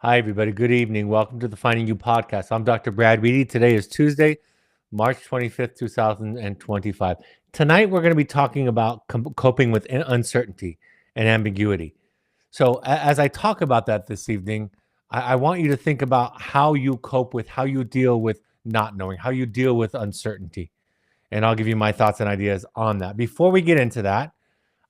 Hi, everybody. Good evening. Welcome to the Finding You podcast. I'm Dr. Brad Reedy. Today is Tuesday, March 25th, 2025. Tonight, we're going to be talking about coping with uncertainty and ambiguity. So, as I talk about that this evening, I want you to think about how you cope with, how you deal with not knowing, how you deal with uncertainty. And I'll give you my thoughts and ideas on that. Before we get into that,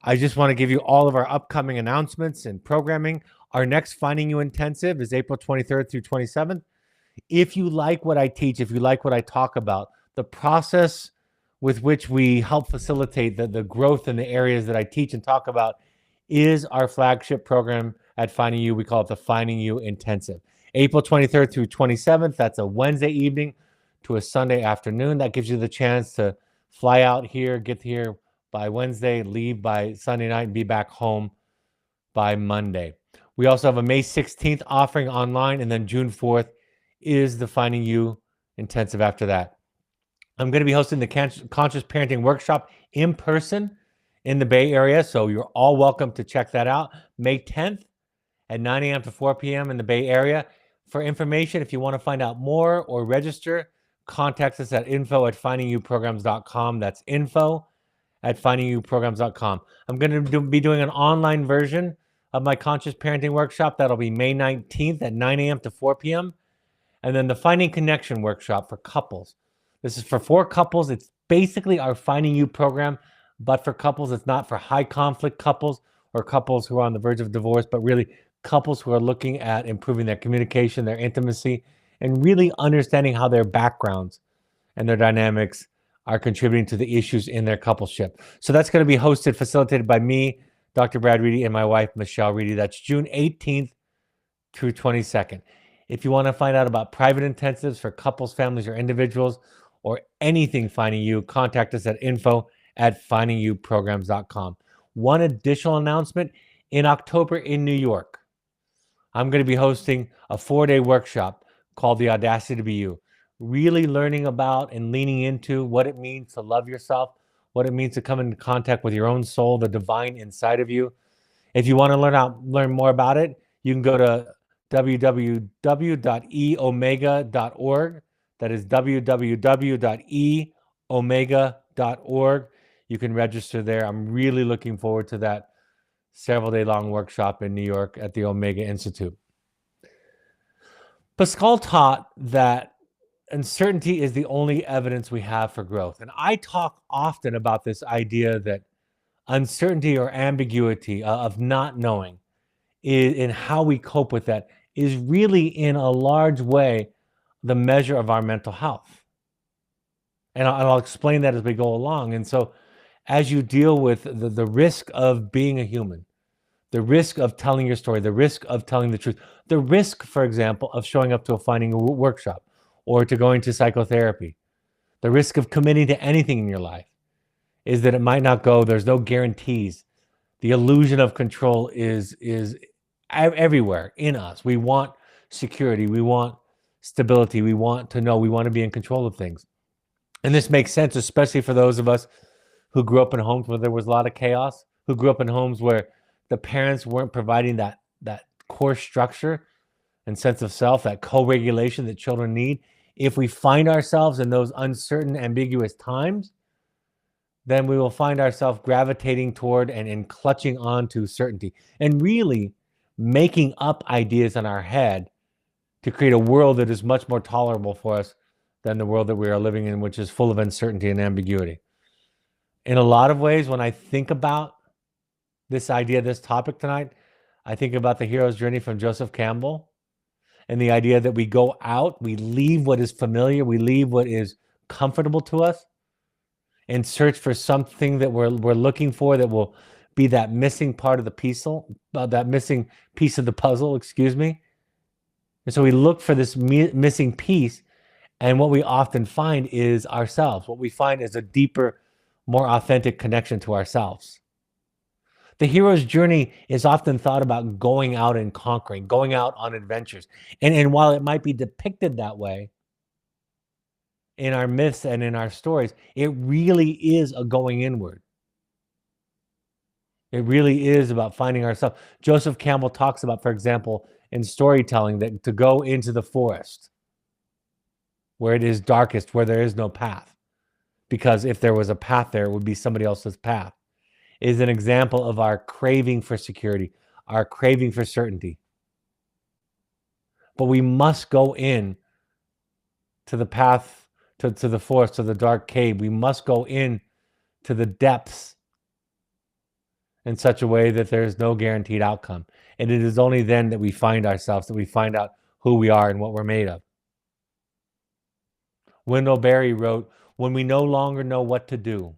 I just want to give you all of our upcoming announcements and programming. Our next Finding You Intensive is April 23rd through 27th. If you like what I teach, if you like what I talk about, the process with which we help facilitate the growth in the areas that I teach and talk about is our flagship program at Finding You. We call it the Finding You Intensive. April 23rd through 27th, that's a Wednesday evening to a Sunday afternoon. That gives you the chance to fly out here, get here by Wednesday, leave by Sunday night, and be back home by Monday. We also have a May 16th offering online, and then June 4th is the Finding You Intensive after that. I'm going to be hosting the Conscious Parenting Workshop in person in the Bay Area, so you're all welcome to check that out. May 10th at 9 a.m. to 4 p.m. in the Bay Area. For information, if you want to find out more or register, contact us at info@findingyouprograms.com. That's info@findingyouprograms.com. I'm going to be doing an online version of my Conscious Parenting Workshop. That'll be May 19th at 9 a.m. to 4 p.m. And then the Finding Connection Workshop for couples. This is for 4 couples. It's basically our Finding You program, but for couples. It's not for high conflict couples or couples who are on the verge of divorce, but really couples who are looking at improving their communication, their intimacy, and really understanding how their backgrounds and their dynamics are contributing to the issues in their coupleship. So that's going to be hosted, facilitated by me, Dr. Brad Reedy, and my wife, Michelle Reedy. That's June 18th through 22nd. If you want to find out about private intensives for couples, families, or individuals, or anything Finding You, contact us at info@findingyouprograms.com. One additional announcement: in October in New York, I'm going to be hosting a 4-day workshop called The Audacity to Be You, really learning about and leaning into what it means to love yourself, what it means to come into contact with your own soul, the divine inside of you. If you want to learn more about it, you can go to www.eomega.org. That is www.eomega.org. You can register there. I'm really looking forward to that several-day-long workshop in New York at the Omega Institute. Pascal taught that uncertainty is the only evidence we have for growth. And I talk often about this idea that uncertainty or ambiguity of not knowing in how we cope with that is really in a large way the measure of our mental health. And I'll explain that as we go along. And so as you deal with the risk of being a human, the risk of telling your story, the risk of telling the truth, the risk, for example, of showing up to a Finding You workshop or to going to psychotherapy, the risk of committing to anything in your life is that it might not go. There's no guarantees. The illusion of control is everywhere in us. We want security. We want stability. We want to know. We want to be in control of things. And this makes sense, especially for those of us who grew up in homes where there was a lot of chaos, who grew up in homes where the parents weren't providing that core structure and sense of self, that co-regulation that children need. If we find ourselves in those uncertain, ambiguous times, then we will find ourselves gravitating toward and clutching on to certainty and really making up ideas in our head to create a world that is much more tolerable for us than the world that we are living in, which is full of uncertainty and ambiguity. In a lot of ways, when I think about this idea, this topic tonight, I think about the hero's journey from Joseph Campbell and the idea that we go out, we leave what is familiar, we leave what is comfortable to us and search for something that we're looking for that will be that missing part of the puzzle, that missing piece of the puzzle, excuse me. And so we look for this missing piece, and what we often find is ourselves. What we find is a deeper, more authentic connection to ourselves. The hero's journey is often thought about going out and conquering, going out on adventures. And while it might be depicted that way in our myths and in our stories, it really is a going inward. It really is about finding ourselves. Joseph Campbell talks about, for example, in storytelling that to go into the forest where it is darkest, where there is no path. Because if there was a path there, it would be somebody else's path. It is an example of our craving for security, our craving for certainty. But we must go in to the path, to the forest, to the dark cave. We must go in to the depths in such a way that there is no guaranteed outcome. And it is only then that we find ourselves, that we find out who we are and what we're made of. Wendell Berry wrote, "When we no longer know what to do,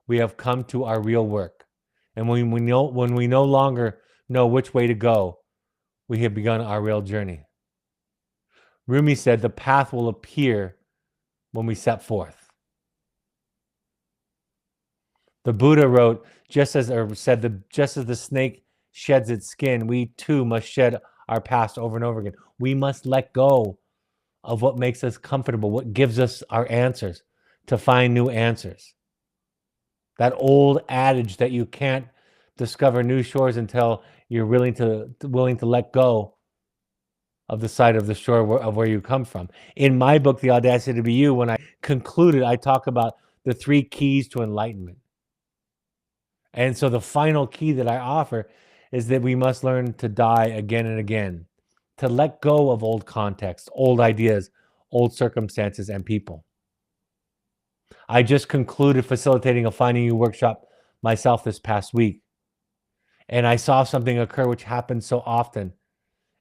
we have come to our real work. And when we no longer know which way to go, we have begun our real journey." Rumi said, "The path will appear when we set forth." The Buddha wrote, just as the snake sheds its skin, we too must shed our past over and over again. We must let go of what makes us comfortable, what gives us our answers, to find new answers. That old adage that you can't discover new shores until you're willing to let go of the side of the shore of where you come from. In my book, The Audacity to Be You, when I concluded, I talk about the 3 keys to enlightenment. And so the final key that I offer is that we must learn to die again and again, to let go of old contexts, old ideas, old circumstances, and people. I just concluded facilitating a Finding You workshop myself this past week. And I saw something occur which happens so often.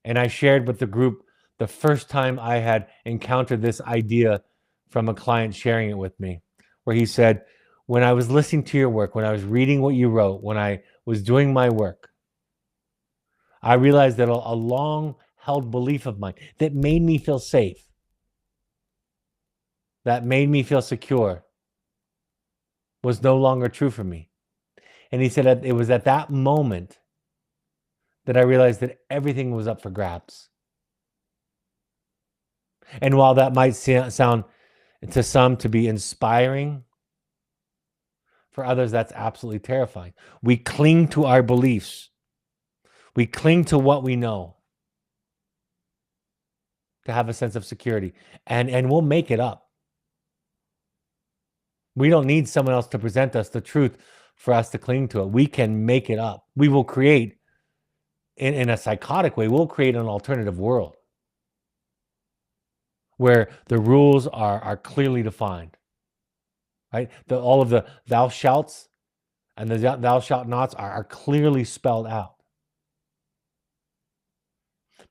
And I shared with the group the first time I had encountered this idea from a client sharing it with me, where he said, "When I was listening to your work, when I was reading what you wrote, when I was doing my work, I realized that a long-held belief of mine that made me feel safe, that made me feel secure, was no longer true for me." And he said that it was at that moment that I realized that everything was up for grabs. And while that might sound to some to be inspiring, for others, that's absolutely terrifying. We cling to our beliefs. We cling to what we know to have a sense of security. And we'll make it up. We don't need someone else to present us the truth for us to cling to it. We can make it up. We will create, in a psychotic way, we'll create an alternative world where the rules are clearly defined. Right? All of the thou shalts and the thou shalt nots are clearly spelled out.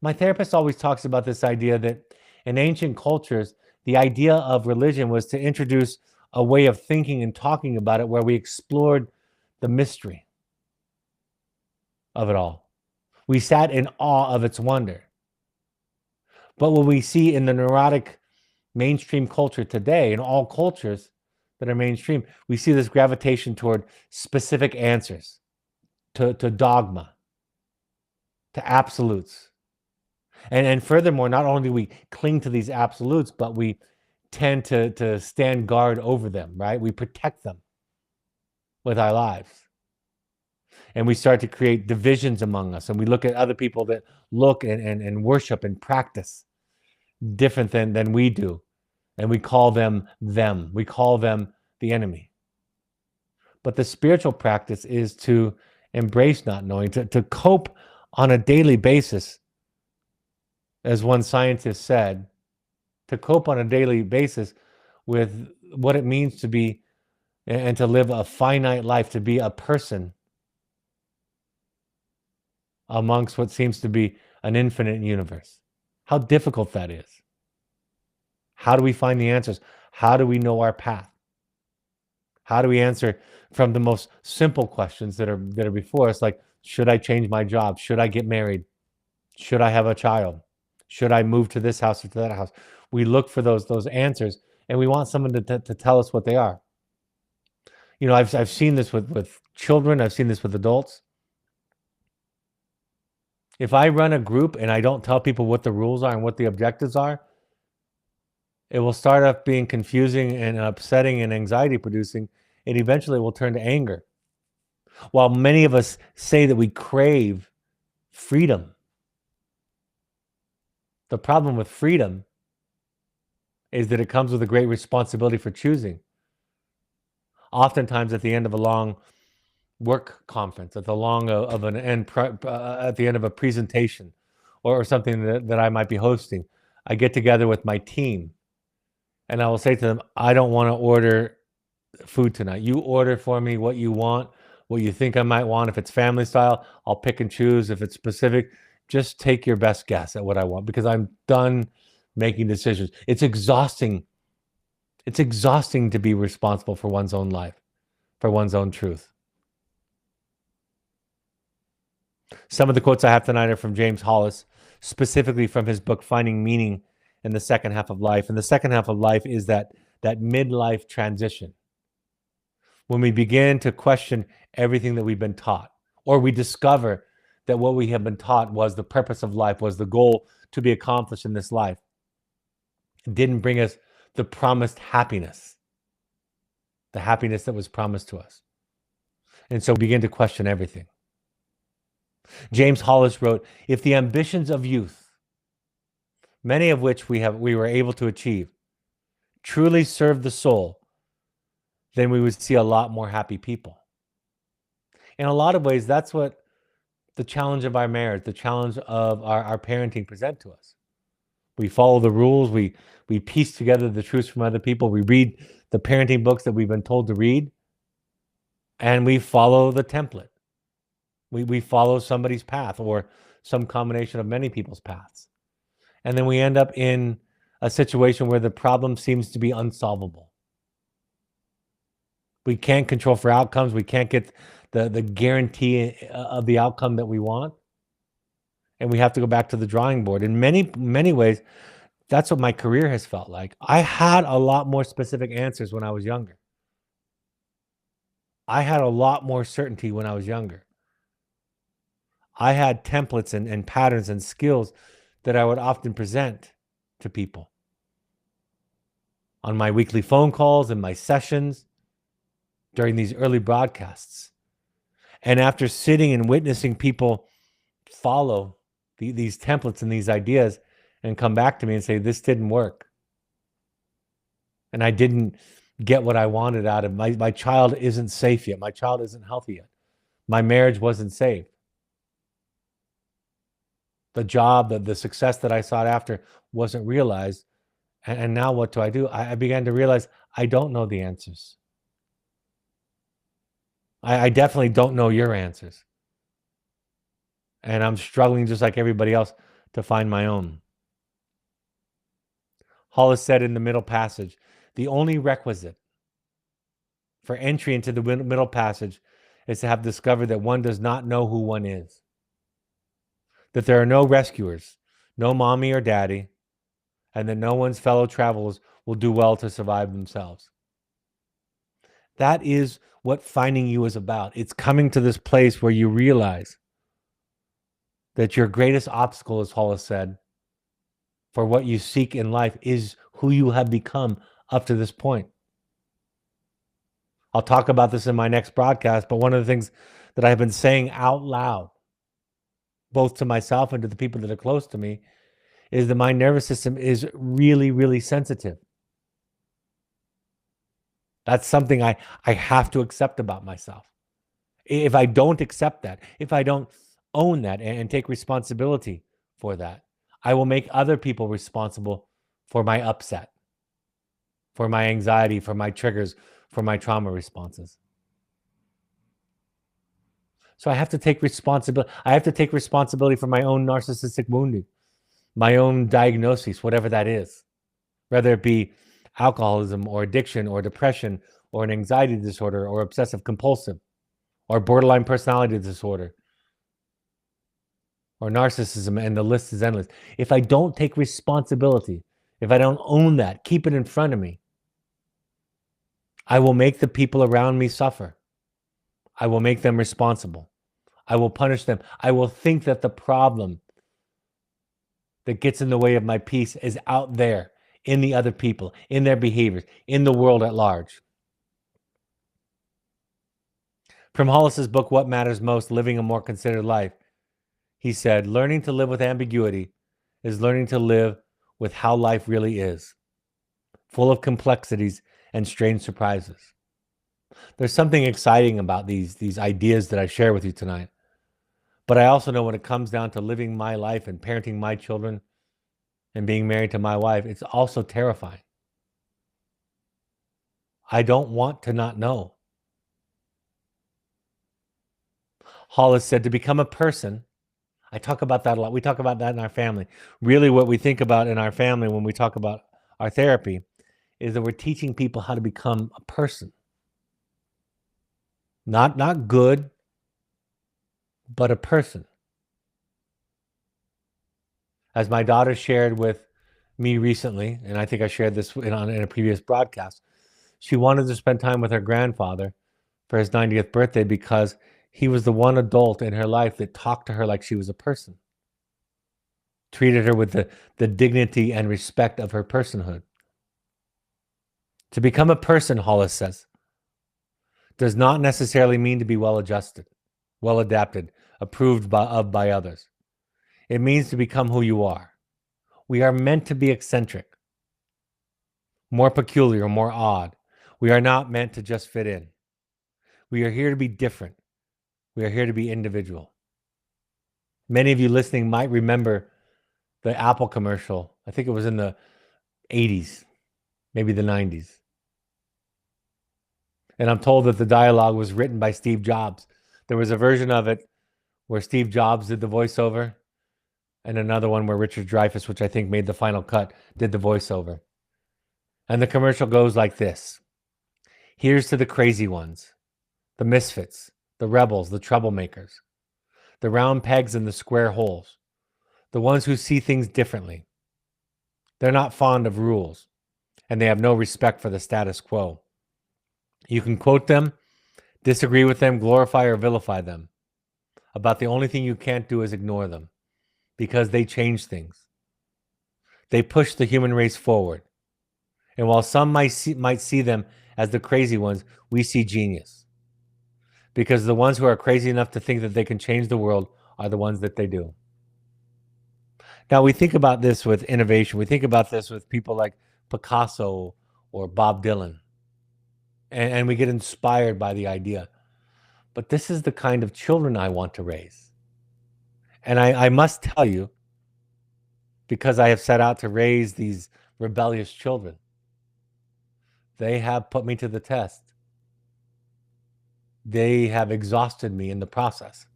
My therapist always talks about this idea that in ancient cultures, the idea of religion was to introduce a way of thinking and talking about it where we explored the mystery of it all. We sat in awe of its wonder. But what we see in the neurotic mainstream culture today, in all cultures that are mainstream, we see this gravitation toward specific answers, to dogma, to absolutes. And furthermore, not only do we cling to these absolutes, but we tend to stand guard over them, right? We protect them with our lives. And we start to create divisions among us. And we look at other people that look and worship and practice different than we do. And we call them them. We call them the enemy. But the spiritual practice is to embrace not knowing, to cope on a daily basis. As one scientist said, to cope on a daily basis with what it means to be and to live a finite life, to be a person amongst what seems to be an infinite universe. How difficult that is. How do we find the answers? How do we know our path? How do we answer from the most simple questions that are before us, like, should I change my job? Should I get married? Should I have a child? Should I move to this house or to that house? We look for those answers, and we want someone to tell us what they are. You know, I've seen this with children. I've seen this with adults. If I run a group and I don't tell people what the rules are and what the objectives are, it will start off being confusing and upsetting and anxiety producing. It eventually will turn to anger. While many of us say that we crave freedom, The problem with freedom is that it comes with a great responsibility for choosing. Oftentimes, at the end of a long work conference, at the at the end of a presentation, or something that I might be hosting, I get together with my team, and I will say to them, "I don't want to order food tonight. You order for me what you want, what you think I might want. If it's family style, I'll pick and choose. If it's specific, just take your best guess at what I want, because I'm done making decisions." It's exhausting. It's exhausting to be responsible for one's own life, for one's own truth. Some of the quotes I have tonight are from James Hollis, specifically from his book, Finding Meaning in the Second Half of Life. And the second half of life is that midlife transition, when we begin to question everything that we've been taught, or we discover that what we have been taught was the purpose of life, was the goal to be accomplished in this life. It didn't bring us the promised happiness, the happiness that was promised to us. And so we begin to question everything. James Hollis wrote, "If the ambitions of youth, many of which we were able to achieve, truly serve the soul, then we would see a lot more happy people." In a lot of ways, that's what the challenge of our marriage, the challenge of our parenting present to us. We follow the rules, we piece together the truths from other people, we read the parenting books that we've been told to read, and we follow the template. We follow somebody's path, or some combination of many people's paths. And then we end up in a situation where the problem seems to be unsolvable. We can't control for outcomes. We can't get the guarantee of the outcome that we want. And we have to go back to the drawing board. In many ways, that's what my career has felt like. I had a lot more specific answers when I was younger. I had a lot more certainty when I was younger. I had templates and patterns and skills that I would often present to people on my weekly phone calls and my sessions during these early broadcasts. And after sitting and witnessing people follow these templates and these ideas and come back to me and say, "This didn't work, and I didn't get what I wanted out of my child isn't safe yet. My child isn't healthy yet. My marriage wasn't saved. The job, the success that I sought after wasn't realized. And now what do? I began to realize I don't know the answers. I definitely don't know your answers. And I'm struggling just like everybody else to find my own." Hollis said in the middle passage, "The only requisite for entry into the middle passage is to have discovered that one does not know who one is. That there are no rescuers, no mommy or daddy, and that no one's fellow travelers will do well to survive themselves." That is what finding you is about. It's coming to this place where you realize that your greatest obstacle, as Hollis said, for what you seek in life is who you have become up to this point. I'll talk about this in my next broadcast, but one of the things that I've been saying out loud, both to myself and to the people that are close to me, is that my nervous system is really, really sensitive. That's something I have to accept about myself. If I don't accept that, if I don't own that and take responsibility for that, I will make other people responsible for my upset, for my anxiety, for my triggers, for my trauma responses. So I have to take responsibility. I have to take responsibility for my own narcissistic wounding, my own diagnosis, whatever that is, whether it be alcoholism or addiction or depression or an anxiety disorder or obsessive compulsive or borderline personality disorder or narcissism, and the list is endless. If I don't take responsibility, if I don't own that, keep it in front of me, I will make the people around me suffer. I will make them responsible. I will punish them. I will think that the problem that gets in the way of my peace is out there in the other people, in their behaviors, in the world at large. From Hollis's book, What Matters Most, Living a More Considered Life, he said, "Learning to live with ambiguity is learning to live with how life really is, full of complexities and strange surprises. There's something exciting about these ideas that I share with you tonight. But I also know when it comes down to living my life and parenting my children and being married to my wife, it's also terrifying. I don't want to not know. Hollis said to become a person. I talk about that a lot. We talk about that in our family. Really, what we think about in our family when we talk about our therapy is that we're teaching people how to become a person. Not good, but a person. As my daughter shared with me recently, and I think I shared this in a previous broadcast, she wanted to spend time with her grandfather for his 90th birthday because he was the one adult in her life that talked to her like she was a person, treated her with the dignity and respect of her personhood. To become a person, Hollis says, does not necessarily mean to be well adjusted, well adapted, approved by others. It means to become who you are. We are meant to be eccentric, more peculiar, more odd. We are not meant to just fit in. We are here to be different. We are here to be individual. Many of you listening might remember the Apple commercial. I think it was in the 80s, maybe the 90s. And I'm told that the dialogue was written by Steve Jobs. There was a version of it where Steve Jobs did the voiceover, and another one where Richard Dreyfuss, which I think made the final cut, did the voiceover. And the commercial goes like this. Here's to the crazy ones, the misfits, the rebels, the troublemakers, the round pegs and the square holes, the ones who see things differently. They're not fond of rules, and they have no respect for the status quo. You can quote them, disagree with them, glorify or vilify them. About the only thing you can't do is ignore them, because they change things. They push the human race forward. And while some might see them as the crazy ones, we see genius. Because the ones who are crazy enough to think that they can change the world are the ones that they do. Now, we think about this with innovation. We think about this with people like Picasso or Bob Dylan. And we get inspired by the idea. But this is the kind of children I want to raise. And I must tell you, because I have set out to raise these rebellious children, they have put me to the test. They have exhausted me in the process.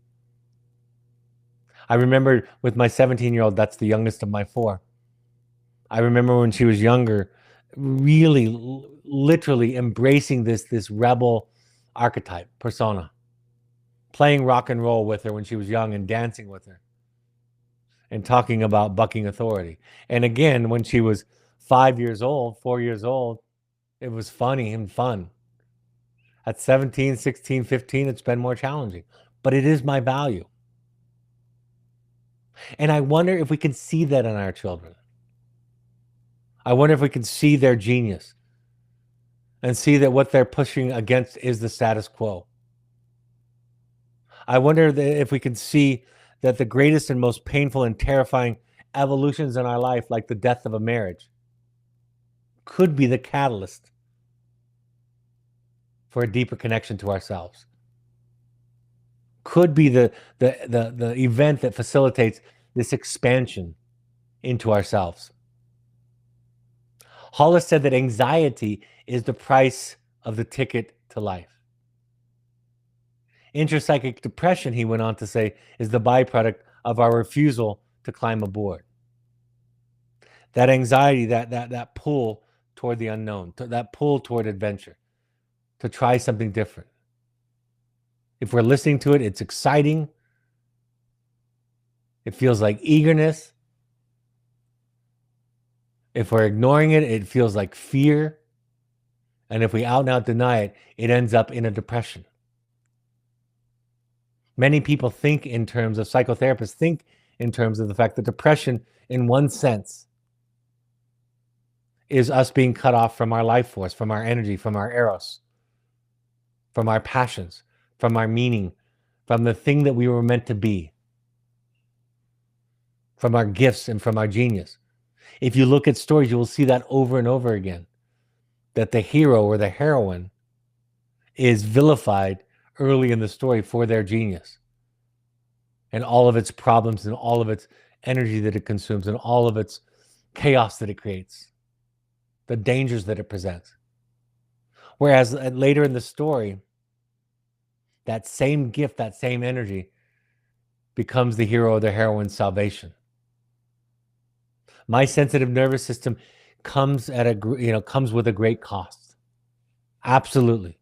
I remember with my 17-year-old, that's the youngest of my four. I remember when she was younger, really, literally embracing this rebel archetype, persona, playing rock and roll with her when she was young and dancing with her and talking about bucking authority. And again, when she was 4 years old, it was funny and fun. At 17, 16, 15, it's been more challenging, but it is my value. And I wonder if we can see that in our children. I wonder if we can see their genius and see that what they're pushing against is the status quo. I wonder if we can see that the greatest and most painful and terrifying evolutions in our life, like the death of a marriage, could be the catalyst for a deeper connection to ourselves. Could be the event that facilitates this expansion into ourselves. Hollis said that anxiety is the price of the ticket to life. Intrapsychic depression, he went on to say, is the byproduct of our refusal to climb aboard. That anxiety, that pull toward the unknown, that pull toward adventure, to try something different. If we're listening to it, it's exciting. It feels like eagerness. If we're ignoring it, it feels like fear. And if we out and out deny it, it ends up in a depression. Many people think in terms of, psychotherapists think in terms of the fact that depression, in one sense, is us being cut off from our life force, from our energy, from our eros, from our passions, from our meaning, from the thing that we were meant to be. from our gifts and from our genius. If you look at stories, you will see that over and over again, that the hero or the heroine is vilified early in the story for their genius and all of its problems and all of its energy that it consumes and all of its chaos that it creates, the dangers that it presents. Whereas later in the story, that same gift, that same energy becomes the hero or the heroine's salvation. My sensitive nervous system comes with a great cost. Absolutely.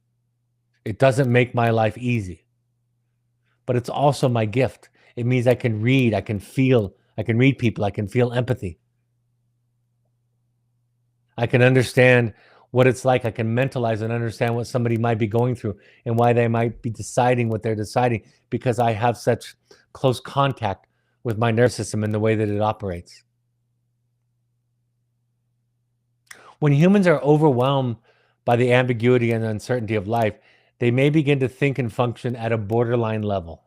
It doesn't make my life easy, but it's also my gift. It means I can read, I can feel, I can read people, I can feel empathy. I can understand what it's like. I can mentalize and understand what somebody might be going through and why they might be deciding what they're deciding, because I have such close contact with my nervous system and the way that it operates. When humans are overwhelmed by the ambiguity and uncertainty of life, they may begin to think and function at a borderline level.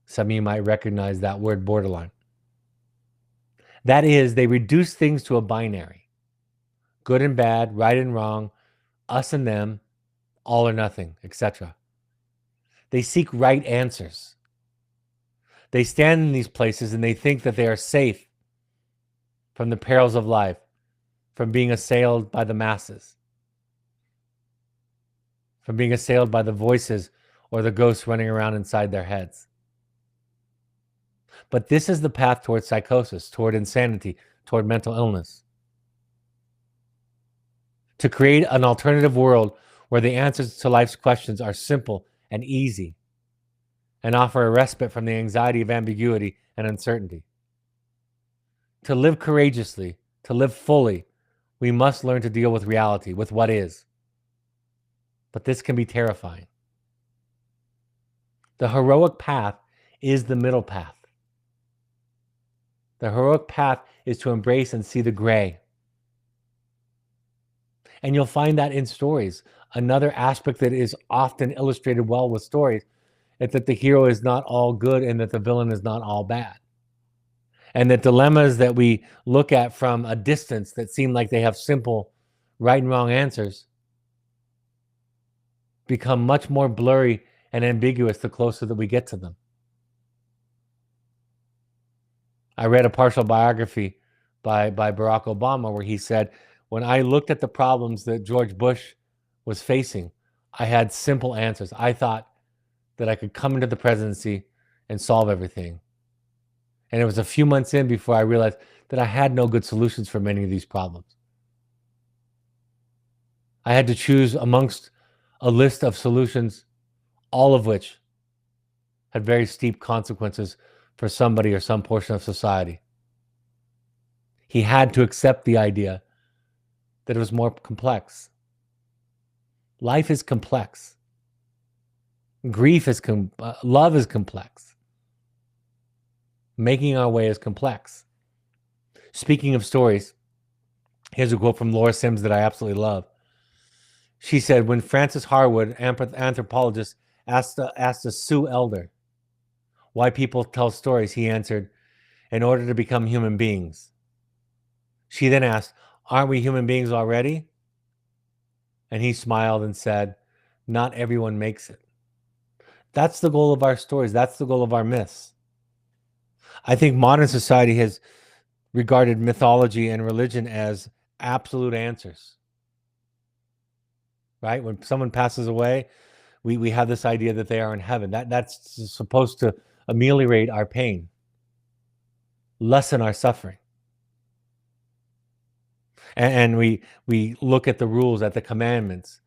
Some of you might recognize that word, borderline. That is, they reduce things to a binary: good and bad, right and wrong, us and them, all or nothing, etc. They seek right answers. They stand in these places and they think that they are safe from the perils of life, from being assailed by the masses, from being assailed by the voices or the ghosts running around inside their heads. But this is the path toward psychosis, toward insanity, toward mental illness. To create an alternative world where the answers to life's questions are simple and easy and offer a respite from the anxiety of ambiguity and uncertainty. To live courageously, to live fully, we must learn to deal with reality, with what is. But this can be terrifying. The heroic path is the middle path. The heroic path is to embrace and see the gray. And you'll find that in stories. Another aspect that is often illustrated well with stories is that the hero is not all good and that the villain is not all bad. And the dilemmas that we look at from a distance that seem like they have simple right and wrong answers become much more blurry and ambiguous the closer that we get to them. I read a partial biography by Barack Obama where he said, when I looked at the problems that George Bush was facing, I had simple answers. I thought that I could come into the presidency and solve everything. And it was a few months in before I realized that I had no good solutions for many of these problems. I had to choose amongst a list of solutions, all of which had very steep consequences for somebody or some portion of society. He had to accept the idea that it was more complex. Life is complex. Grief is love is complex. Making our way is complex. Speaking of stories, here's a quote from Laura Sims that I absolutely love. She said, when Frances Harwood, anthropologist, asked a Sioux elder why people tell stories, he answered, in order to become human beings. She then asked, aren't we human beings already? And he smiled and said, not everyone makes it. That's the goal of our stories. That's the goal of our myths. I think modern society has regarded mythology and religion as absolute answers. Right? When someone passes away, we have this idea that they are in heaven. That's supposed to ameliorate our pain, lessen our suffering. And we look at the rules, at the commandments,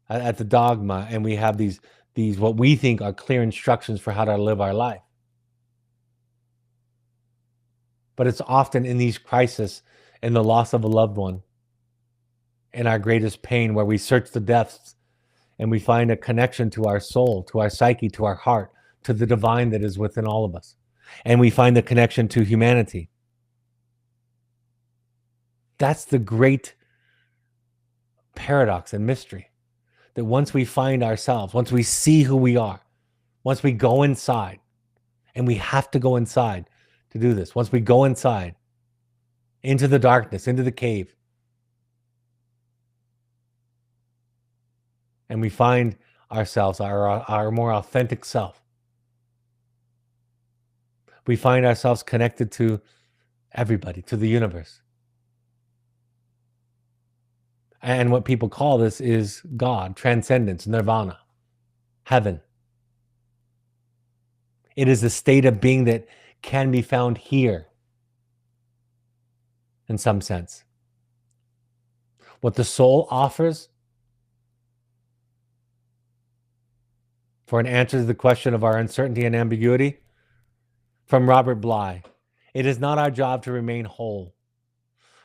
at the dogma, and we have these what we think are clear instructions for how to live our life. But it's often in these crises, in the loss of a loved one, in our greatest pain, where we search the depths and we find a connection to our soul, to our psyche, to our heart, to the divine that is within all of us. And we find the connection to humanity. That's the great paradox and mystery, that once we find ourselves, once we see who we are, once we go inside, and we have to go inside to do this. Once we go inside, into the darkness, into the cave, and we find ourselves, our more authentic self, we find ourselves connected to everybody, to the universe. And what people call this is God, transcendence, nirvana, heaven. It is a state of being that can be found here, in some sense. What the soul offers for an answer to the question of our uncertainty and ambiguity, from Robert Bly, it is not our job to remain whole.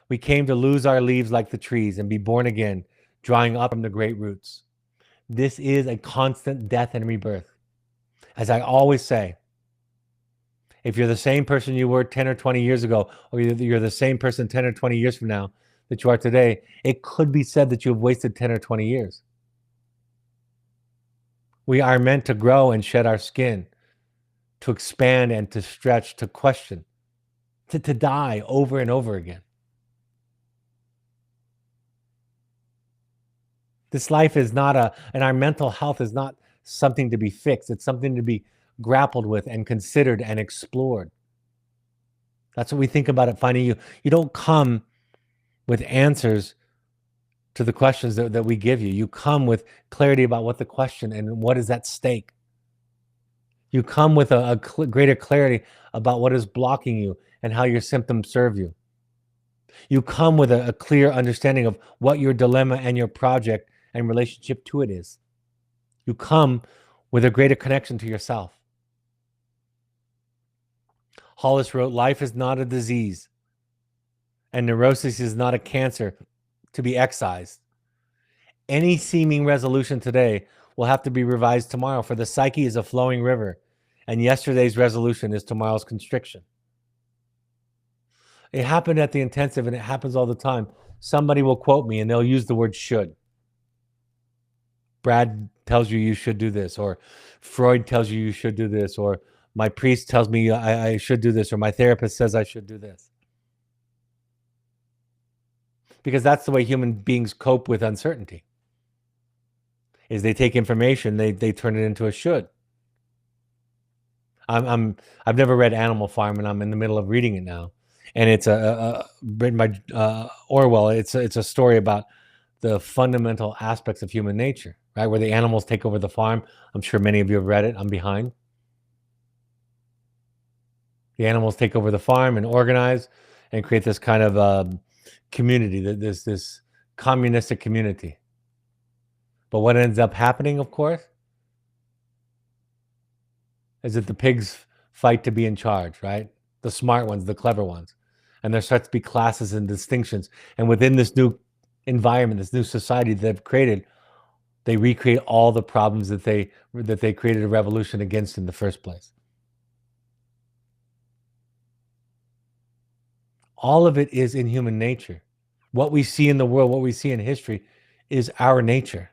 We came to lose our leaves like the trees and be born again, drawing up from the great roots. This is a constant death and rebirth. As I always say, if you're the same person you were 10 or 20 years ago, or you're the same person 10 or 20 years from now that you are today, it could be said that you have wasted 10 or 20 years. We are meant to grow and shed our skin, to expand and to stretch, to question, to die over and over again. This life is not and our mental health is not something to be fixed. It's something to be grappled with and considered and explored. That's what we think about at Finding You. You don't come with answers to the questions that we give you. You come with clarity about what the question and what is at stake. You come with a greater clarity about what is blocking you and how your symptoms serve you. You come with a clear understanding of what your dilemma and your project and relationship to it is. You come with a greater connection to yourself. Hollis wrote, "Life is not a disease, and neurosis is not a cancer to be excised. Any seeming resolution today will have to be revised tomorrow, for the psyche is a flowing river, and yesterday's resolution is tomorrow's constriction." It happened at the intensive, and it happens all the time. Somebody will quote me, and they'll use the word should. Brad tells you should do this, or Freud tells you should do this, or my priest tells me I should do this, or my therapist says I should do this. Because that's the way human beings cope with uncertainty. Is they take information, they turn it into a should. I've never read Animal Farm, and I'm in the middle of reading it now. And it's written by Orwell. It's a story about the fundamental aspects of human nature, right? Where the animals take over the farm. I'm sure many of you have read it. I'm behind. The animals take over the farm and organize and create this kind of community, this communistic community. But what ends up happening, of course, is that the pigs fight to be in charge, right? The smart ones, the clever ones. And there starts to be classes and distinctions. And within this new environment, this new society that they've created, they recreate all the problems that they created a revolution against in the first place. All of it is in human nature. What we see in the world, what we see in history, is our nature.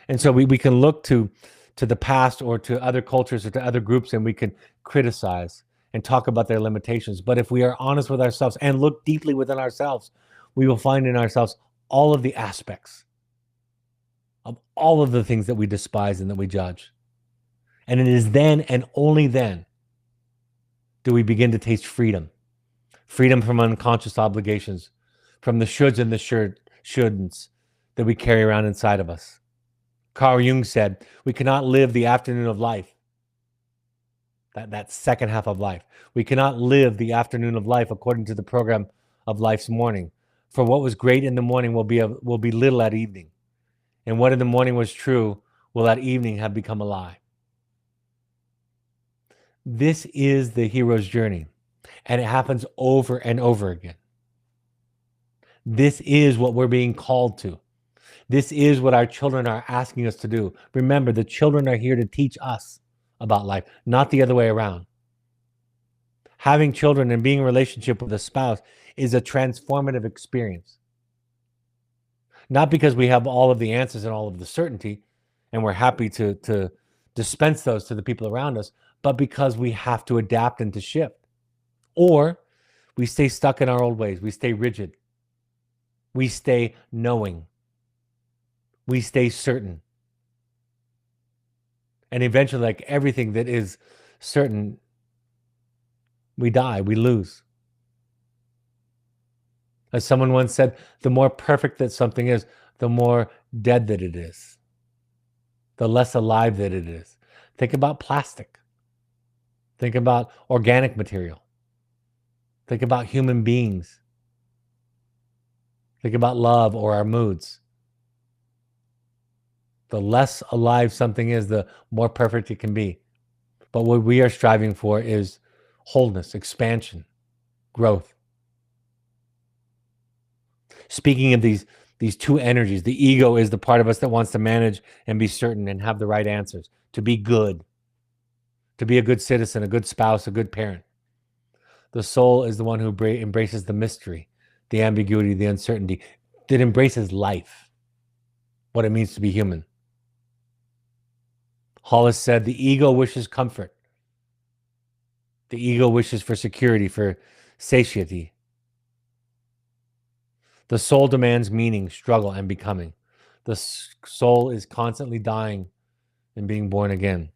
And so we can look to the past or to other cultures or to other groups, and we can criticize and talk about their limitations. But if we are honest with ourselves and look deeply within ourselves, we will find in ourselves all of the aspects of all of the things that we despise and that we judge. And it is then and only then do we begin to taste freedom. Freedom from unconscious obligations, from the shoulds and the shouldn'ts that we carry around inside of us. Carl Jung said, we cannot live the afternoon of life. That second half of life. We cannot live the afternoon of life according to the program of life's morning. For what was great in the morning will be little at evening. And what in the morning was true will at evening have become a lie. This is the hero's journey, and it happens over and over again. This is what we're being called to. This is what our children are asking us to do. Remember, the children are here to teach us about life, not the other way around. Having children and being in a relationship with a spouse is a transformative experience. Not because we have all of the answers and all of the certainty, and we're happy to dispense those to the people around us, but because we have to adapt and to shift. Or we stay stuck in our old ways. We stay rigid. We stay knowing. We stay certain. And eventually, like everything that is certain, we die, we lose. As someone once said, the more perfect that something is, the more dead that it is, the less alive that it is. Think about plastic. Think about organic material. Think about human beings. Think about love or our moods. The less alive something is, the more perfect it can be. But what we are striving for is wholeness, expansion, growth. Speaking of these two energies, the ego is the part of us that wants to manage and be certain and have the right answers, to be good, to be a good citizen, a good spouse, a good parent. The soul is the one who embraces the mystery, the ambiguity, the uncertainty, that embraces life, what it means to be human. Hollis said, the ego wishes comfort. The ego wishes for security, for satiety. The soul demands meaning, struggle, and becoming. The soul is constantly dying and being born again.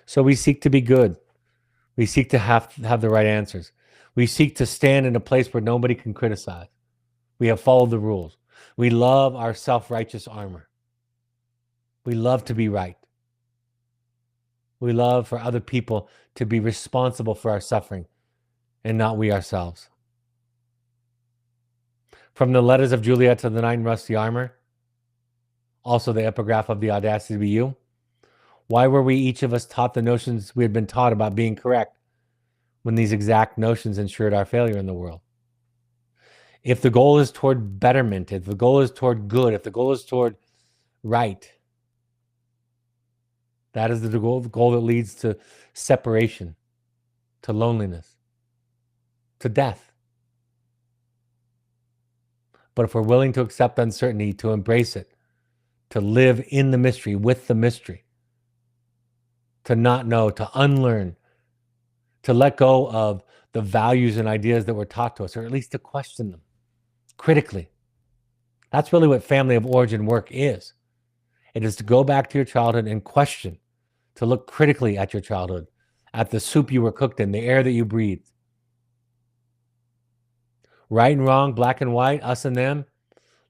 So we seek to be good. We seek to have the right answers. We seek to stand in a place where nobody can criticize. We have followed the rules. We love our self-righteous armor. We love to be right. We love for other people to be responsible for our suffering and not we ourselves. From the letters of Juliet to the Knight in Rusty Armor, also the epigraph of the Audacity to Be You, why were we each of us taught the notions we had been taught about being correct when these exact notions ensured our failure in the world? If the goal is toward betterment, if the goal is toward good, if the goal is toward right, that is the goal that leads to separation, to loneliness, to death. But if we're willing to accept uncertainty, to embrace it, to live in the mystery, with the mystery, to not know, to unlearn, to let go of the values and ideas that were taught to us, or at least to question them critically. That's really what family of origin work is. It is to go back to your childhood and question, to look critically at your childhood, at the soup you were cooked in, the air that you breathed. Right and wrong, black and white, us and them.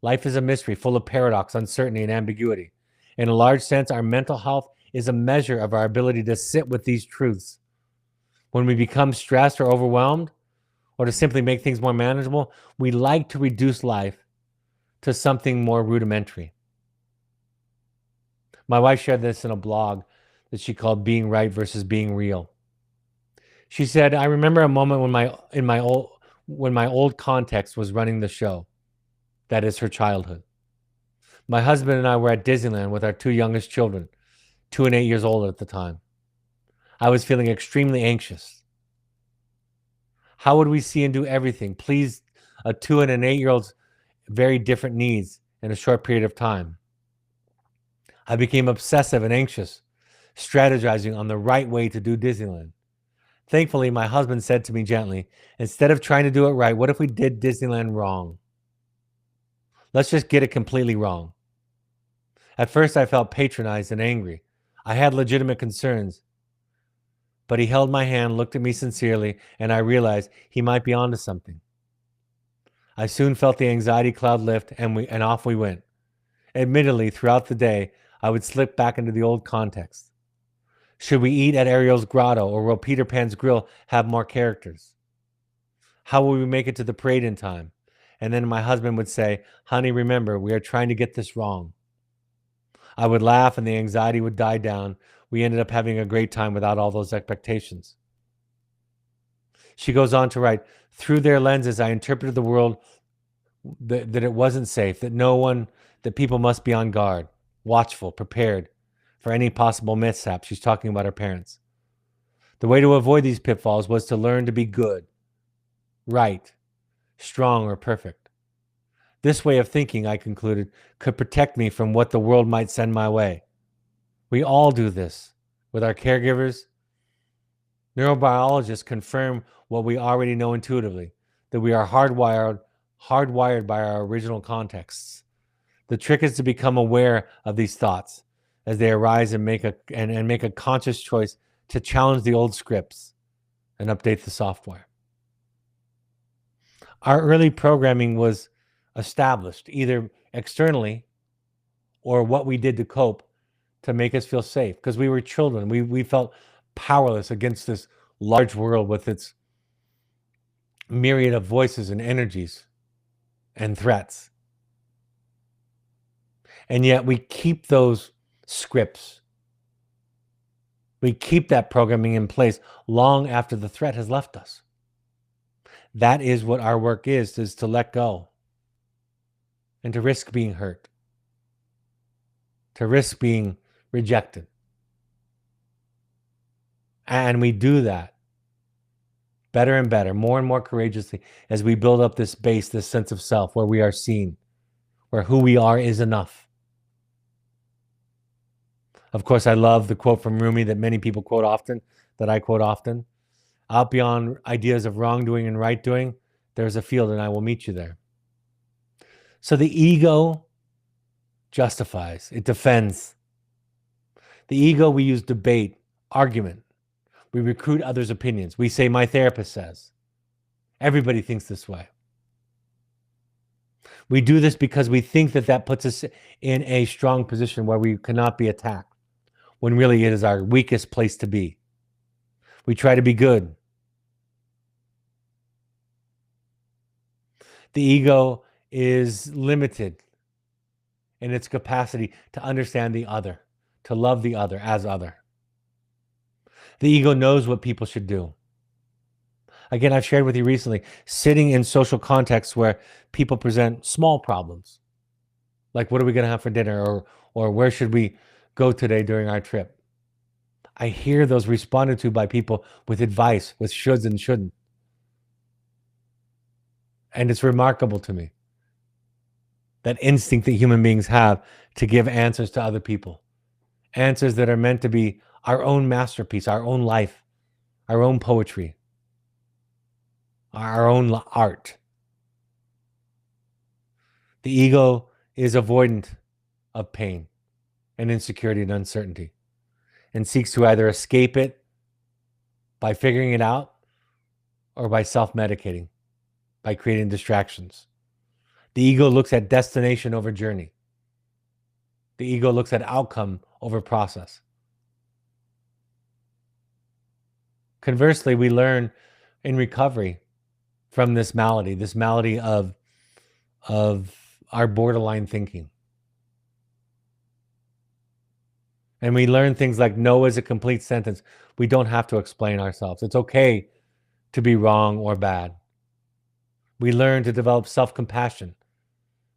Life is a mystery full of paradox, uncertainty, and ambiguity. In a large sense, our mental health is a measure of our ability to sit with these truths. When we become stressed or overwhelmed, or to simply make things more manageable, we like to reduce life to something more rudimentary. My wife shared this in a blog that she called Being Right versus Being Real. She said, I remember a moment when my old context was running the show. That is her childhood. My husband and I were at Disneyland with our two youngest children, 2 and 8 years old at the time. I was feeling extremely anxious. How would we see and do everything, please a 2 and an 8-year-old's very different needs in a short period of time? I became obsessive and anxious, strategizing on the right way to do Disneyland. Thankfully, my husband said to me gently, instead of trying to do it right, what if we did Disneyland wrong? Let's just get it completely wrong. At first, I felt patronized and angry. I had legitimate concerns. But he held my hand, looked at me sincerely, and I realized he might be onto something. I soon felt the anxiety cloud lift, and off we went. Admittedly, throughout the day, I would slip back into the old context. Should we eat at Ariel's grotto, or will Peter Pan's grill have more characters? How will we make it to the parade in time? And then my husband would say, honey, remember, we are trying to get this wrong. I would laugh and the anxiety would die down. We ended up having a great time without all those expectations. She goes on to write, through their lenses, I interpreted the world that it wasn't safe, that people must be on guard, watchful, prepared for any possible mishap. She's talking about her parents. The way to avoid these pitfalls was to learn to be good, right, strong, or perfect. This way of thinking, I concluded, could protect me from what the world might send my way. We all do this with our caregivers. Neurobiologists confirm what we already know intuitively, that we are hardwired by our original contexts. The trick is to become aware of these thoughts as they arise and make a conscious choice to challenge the old scripts and update the software. Our early programming was established either externally or what we did to cope to make us feel safe, because we were children. We felt powerless against this large world with its myriad of voices and energies and threats. And yet we keep those scripts. We keep that programming in place long after the threat has left us. That is what our work is to let go and to risk being hurt, to risk being rejected. And we do that better and better, more and more courageously as we build up this base, this sense of self where we are seen, where who we are is enough. Of course, I love the quote from Rumi that many people quote often, that I quote often. Out beyond ideas of wrongdoing and right doing, there's a field and I will meet you there. So the ego justifies, it defends. The ego, we use debate, argument. We recruit others' opinions. We say, my therapist says. Everybody thinks this way. We do this because we think that that puts us in a strong position where we cannot be attacked, when really it is our weakest place to be. We try to be good. The ego is limited in its capacity to understand the other, to love the other as other. The ego knows what people should do. Again, I've shared with you recently, sitting in social contexts where people present small problems, like what are we going to have for dinner, or where should we go today during our trip? I hear those responded to by people with advice, with shoulds and shouldn't. And it's remarkable to me, that instinct that human beings have to give answers to other people, answers that are meant to be our own masterpiece, our own life, our own poetry, our own art. The ego is avoidant of pain and insecurity and uncertainty, and seeks to either escape it by figuring it out or by self-medicating, by creating distractions. The ego looks at destination over journey. The ego looks at outcome over process. Conversely, we learn in recovery from this malady of our borderline thinking. And we learn things like no is a complete sentence. We don't have to explain ourselves. It's okay to be wrong or bad. We learn to develop self-compassion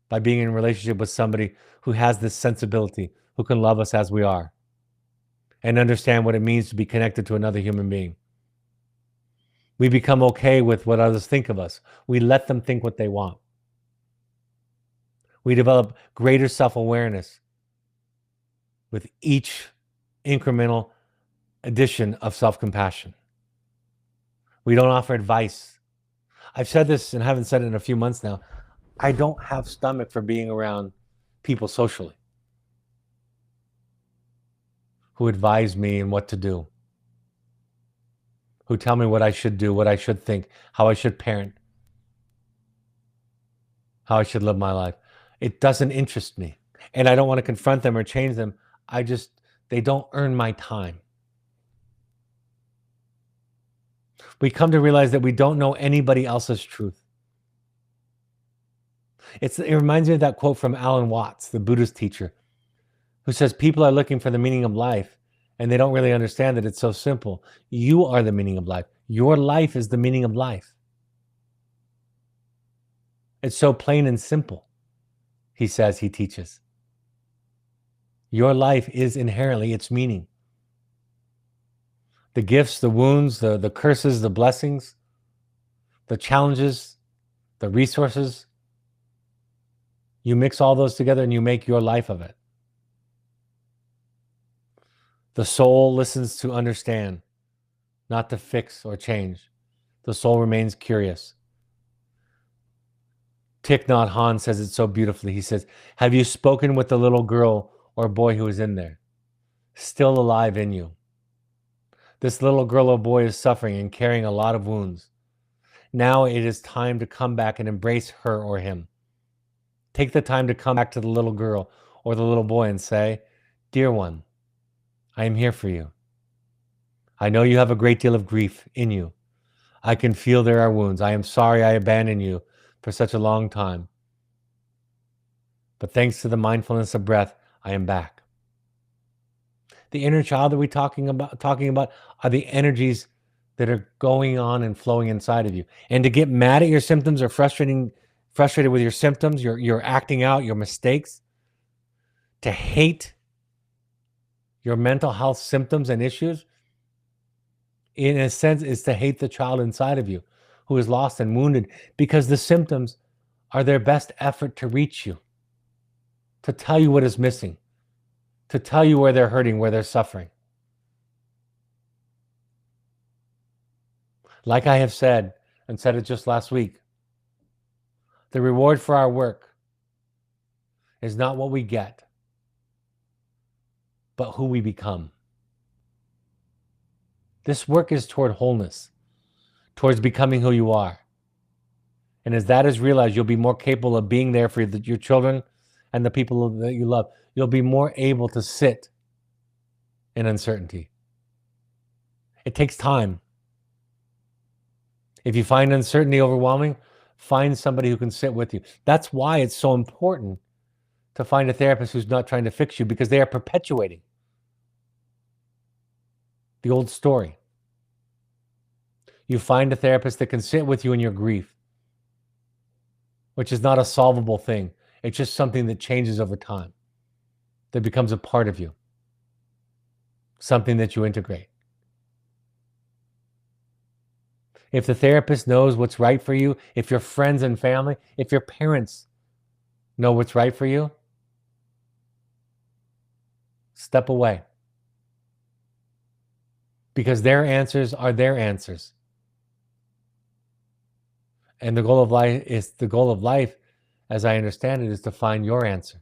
by being in a relationship with somebody who has this sensibility, who can love us as we are, and understand what it means to be connected to another human being. We become okay with what others think of us. We let them think what they want. We develop greater self-awareness with each incremental addition of self-compassion. We don't offer advice. I've said this and haven't said it in a few months now. I don't have stomach for being around people socially who advise me in what to do, who tell me what I should do, what I should think, how I should parent, how I should live my life. It doesn't interest me. And I don't want to confront them or change them. They don't earn my time. We come to realize that we don't know anybody else's truth. It reminds me of that quote from Alan Watts, the Buddhist teacher, who says people are looking for the meaning of life and they don't really understand that it's so simple. You are the meaning of life. Your life is the meaning of life. It's so plain and simple, he says, he teaches. Your life is inherently its meaning. The gifts, the wounds, the curses, the blessings, the challenges, the resources, you mix all those together and you make your life of it. The soul listens to understand, not to fix or change. The soul remains curious. Thich Nhat Hanh says it so beautifully. He says, have you spoken with the little girl or boy who is in there, still alive in you? This little girl or boy is suffering and carrying a lot of wounds. Now it is time to come back and embrace her or him. Take the time to come back to the little girl or the little boy and say, dear one, I am here for you. I know you have a great deal of grief in you. I can feel there are wounds. I am sorry I abandoned you for such a long time. But thanks to the mindfulness of breath, I am back. The inner child that we're talking about are the energies that are going on and flowing inside of you. And to get mad at your symptoms or frustrated with your symptoms, you're acting out your mistakes, to hate your mental health symptoms and issues, in a sense, is to hate the child inside of you who is lost and wounded, because the symptoms are their best effort to reach you, to tell you what is missing, to tell you where they're hurting, where they're suffering. Like I have said, and said it just last week, the reward for our work is not what we get, but who we become. This work is toward wholeness, towards becoming who you are. And as that is realized, you'll be more capable of being there for your children and the people that you love. You'll be more able to sit in uncertainty. It takes time. If you find uncertainty overwhelming, find somebody who can sit with you. That's why it's so important to find a therapist who's not trying to fix you, because they are perpetuating the old story. You find a therapist that can sit with you in your grief, which is not a solvable thing. It's just something that changes over time, that becomes a part of you, something that you integrate. If the therapist knows what's right for you, if your friends and family, if your parents know what's right for you, step away. Because their answers are their answers. And the goal of life, as I understand it, is to find your answer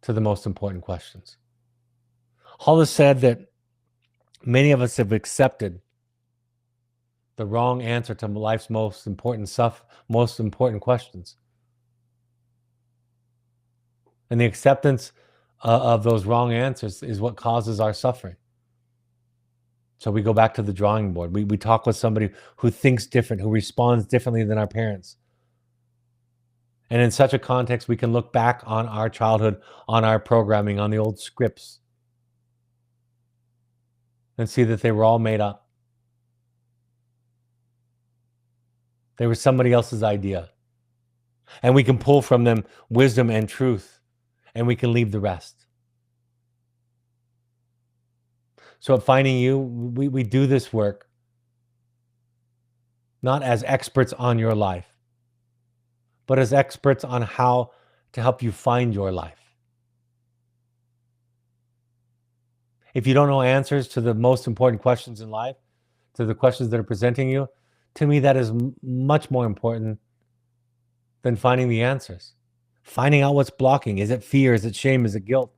to the most important questions. Hollis said that many of us have accepted the wrong answer to life's most important questions. And the acceptance of those wrong answers is what causes our suffering. So we go back to the drawing board. We talk with somebody who thinks different, who responds differently than our parents. And in such a context, we can look back on our childhood, on our programming, on the old scripts, and see that they were all made up. They were somebody else's idea. And we can pull from them wisdom and truth, and we can leave the rest. So at Finding You, we do this work not as experts on your life, but as experts on how to help you find your life. If you don't know answers to the most important questions in life, to the questions that are presenting you, to me, that is much more important than finding the answers. Finding out what's blocking. Is it fear? Is it shame? Is it guilt?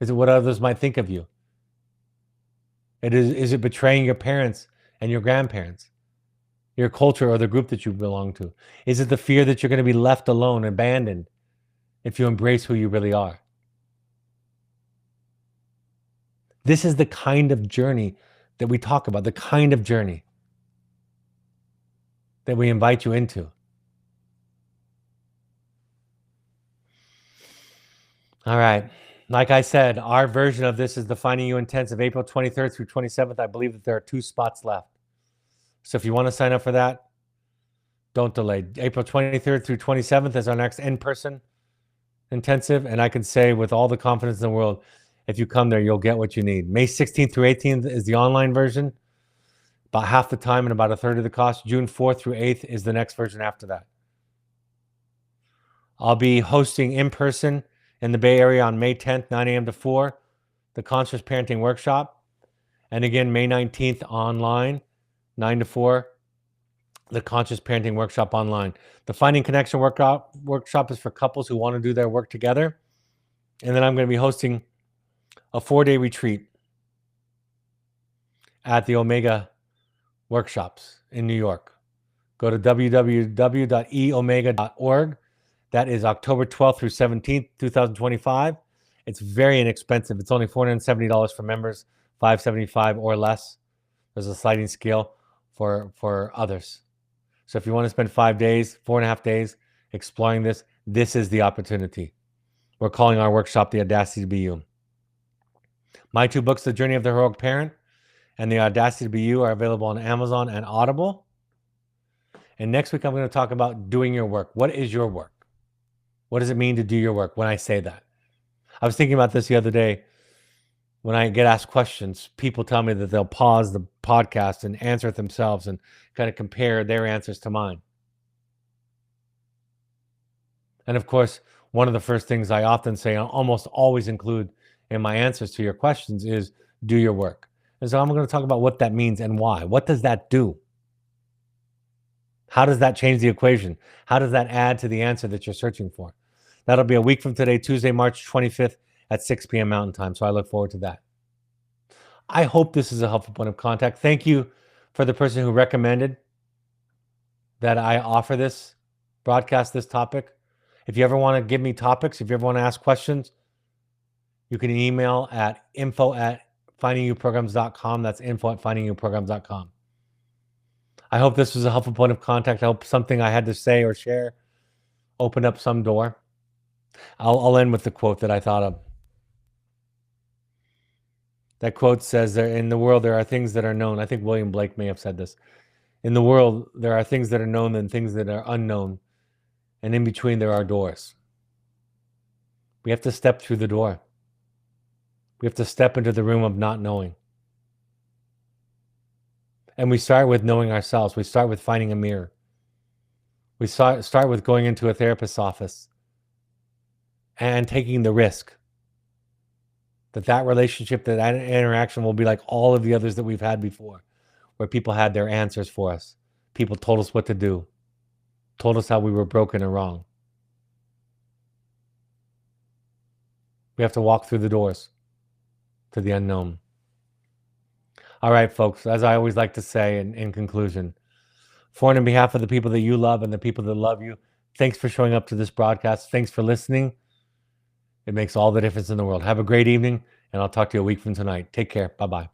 Is it what others might think of you? Is it betraying your parents and your grandparents, your culture, or the group that you belong to? Is it the fear that you're going to be left alone, abandoned, if you embrace who you really are? This is the kind of journey that we talk about, the kind of journey that we invite you into. All right. Like I said, our version of this is the Finding You Intensive, April 23rd through 27th. I believe that there are 2 spots left. So if you want to sign up for that, don't delay. April 23rd through 27th is our next in-person intensive. And I can say with all the confidence in the world, if you come there, you'll get what you need. May 16th through 18th is the online version, about half the time and about a third of the cost. June 4th through 8th is the next version after that. I'll be hosting in person in the Bay Area on May 10th, 9 a.m. to 4. the Conscious Parenting Workshop. And again, May 19th online, 9 to 4, the Conscious Parenting Workshop online. The Finding Connection workshop is for couples who want to do their work together. And then I'm going to be hosting a 4-day retreat at the Omega Workshops in New York. Go to www.eomega.org. That is October 12th through 17th, 2025. It's very inexpensive. It's only $470 for members, $575 or less. There's a sliding scale for others. So if you want to spend 5 days, 4.5 days exploring this, this is the opportunity. We're calling our workshop The Audacity to Be You. My 2 books, The Journey of the Heroic Parent and The Audacity to Be You, are available on Amazon and Audible. And next week, I'm going to talk about doing your work. What is your work? What does it mean to do your work when I say that? I was thinking about this the other day. When I get asked questions, people tell me that they'll pause the podcast and answer it themselves and kind of compare their answers to mine. And of course, one of the first things I often say, I almost always include in my answers to your questions, is do your work. And so I'm going to talk about what that means and why. What does that do? How does that change the equation? How does that add to the answer that you're searching for? That'll be a week from today, Tuesday, March 25th at 6 p.m. Mountain Time. So I look forward to that. I hope this is a helpful point of contact. Thank you for the person who recommended that I offer this broadcast, this topic. If you ever want to give me topics, if you ever want to ask questions, you can email at info@findingyouprograms.com. That's info@findingyouprograms.com. I hope this was a helpful point of contact. I hope something I had to say or share opened up some door. I'll end with the quote that I thought of. That quote says, in the world, there are things that are known. I think William Blake may have said this. In the world, there are things that are known and things that are unknown. And in between, there are doors. We have to step through the door. We have to step into the room of not knowing. And we start with knowing ourselves. We start with finding a mirror. We start with going into a therapist's office and taking the risk that relationship, that interaction will be like all of the others that we've had before, where people had their answers for us. People told us what to do, told us how we were broken and wrong. We have to walk through the doors to the unknown. All right, folks, as I always like to say in conclusion, for and on behalf of the people that you love and the people that love you, thanks for showing up to this broadcast. Thanks for listening. It makes all the difference in the world. Have a great evening, and I'll talk to you a week from tonight. Take care. Bye-bye.